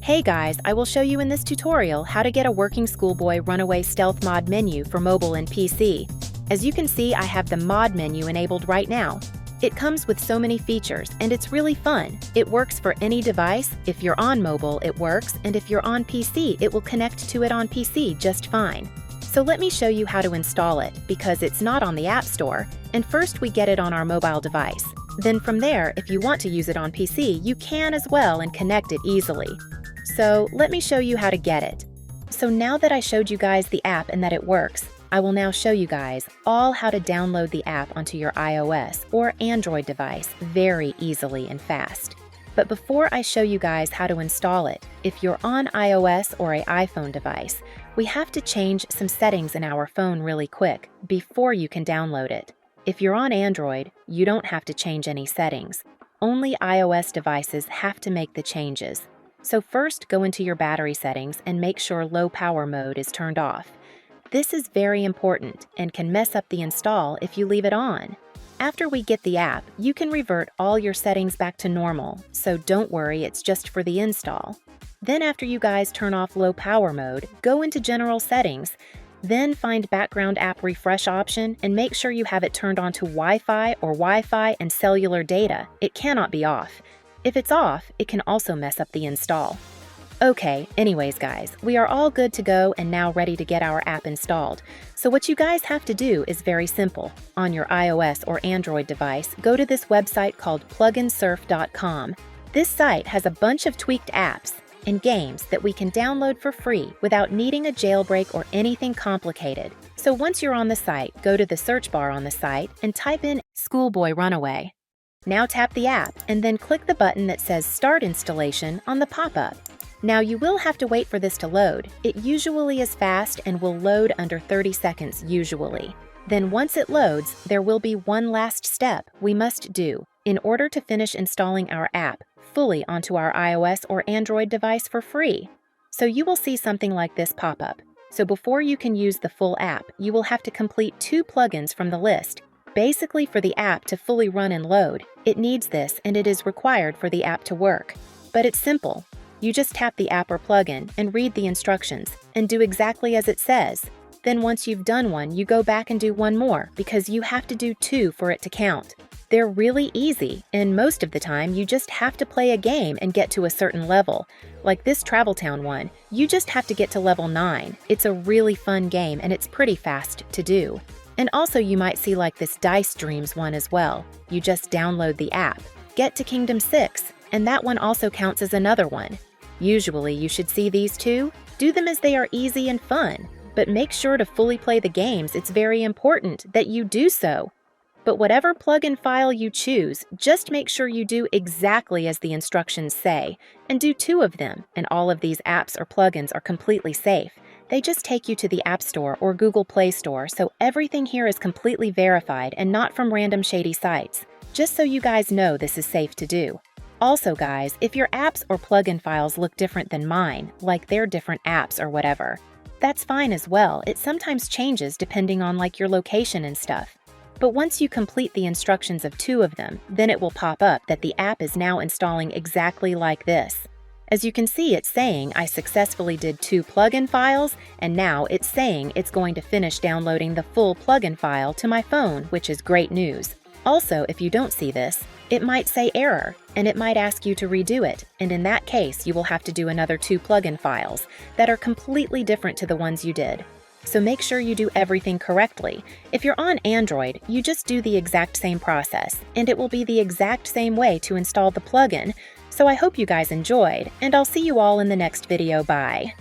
Hey guys, I will show you in this tutorial how to get a working Schoolboy Runaway stealth mod menu for mobile and PC. As you can see, I have the mod menu enabled right now. It comes with so many features and it's really fun. It works for any device. If you're on mobile, it works, and if you're on PC, it will connect to it on PC just fine. So let me show you how to install it because it's not on the App Store, and first we get it on our mobile device. Then from there, if you want to use it on PC, you can as well and connect it easily. So let me show you how to get it. So now that I showed you guys the app and that it works, I will now show you guys all how to download the app onto your iOS or Android device very easily and fast. But before I show you guys how to install it, if you're on iOS or an iPhone device, we have to change some settings in our phone really quick before you can download it. If you're on Android, you don't have to change any settings. Only iOS devices have to make the changes. So first, go into your battery settings and make sure low power mode is turned off. This is very important and can mess up the install if you leave it on. After we get the app, you can revert all your settings back to normal, so don't worry, it's just for the install. Then after you guys turn off low power mode, go into general settings. Then find background app refresh option and make sure you have it turned on to Wi-Fi or Wi-Fi and cellular data. It cannot be off. If it's off, it can also mess up the install. Okay, anyways guys, we are all good to go and now ready to get our app installed. So what you guys have to do is very simple. On your iOS or Android device, go to this website called pluginsurf.com. This site has a bunch of tweaked apps and games that we can download for free without needing a jailbreak or anything complicated. So once you're on the site, go to the search bar on the site and type in Schoolboy Runaway. Now tap the app and then click the button that says Start Installation on the pop-up. Now you will have to wait for this to load. It usually is fast and will load under 30 seconds usually. Then once it loads, there will be one last step we must do in order to finish installing our app fully onto our iOS or Android device for free. So you will see something like this pop up. So before you can use the full app, you will have to complete 2 plugins from the list. Basically, for the app to fully run and load, it needs this and it is required for the app to work. But it's simple. You just tap the app or plugin and read the instructions and do exactly as it says. Then once you've done one, you go back and do one more because you have to do 2 for it to count. They're really easy, and most of the time you just have to play a game and get to a certain level. Like this Travel Town one, you just have to get to level 9. It's a really fun game and it's pretty fast to do. And also you might see like this Dice Dreams one as well. You just download the app, get to Kingdom 6, and that one also counts as another one. Usually you should see these 2. Do them as they are easy and fun, but make sure to fully play the games. It's very important that you do so. But whatever plugin file you choose, just make sure you do exactly as the instructions say, and do 2 of them, and all of these apps or plugins are completely safe. They just take you to the App Store or Google Play Store, so everything here is completely verified and not from random shady sites. Just so you guys know this is safe to do. Also guys, if your apps or plugin files look different than mine, like they're different apps or whatever, that's fine as well. It sometimes changes depending on like your location and stuff. But once you complete the instructions of 2 of them, then it will pop up that the app is now installing exactly like this. As you can see, it's saying I successfully did 2 plugin files, and now it's saying it's going to finish downloading the full plugin file to my phone, which is great news. Also, if you don't see this, it might say error, and it might ask you to redo it, and in that case, you will have to do another 2 plugin files that are completely different to the ones you did. So make sure you do everything correctly. If you're on Android, you just do the exact same process, and it will be the exact same way to install the plugin. So I hope you guys enjoyed, and I'll see you all in the next video. Bye!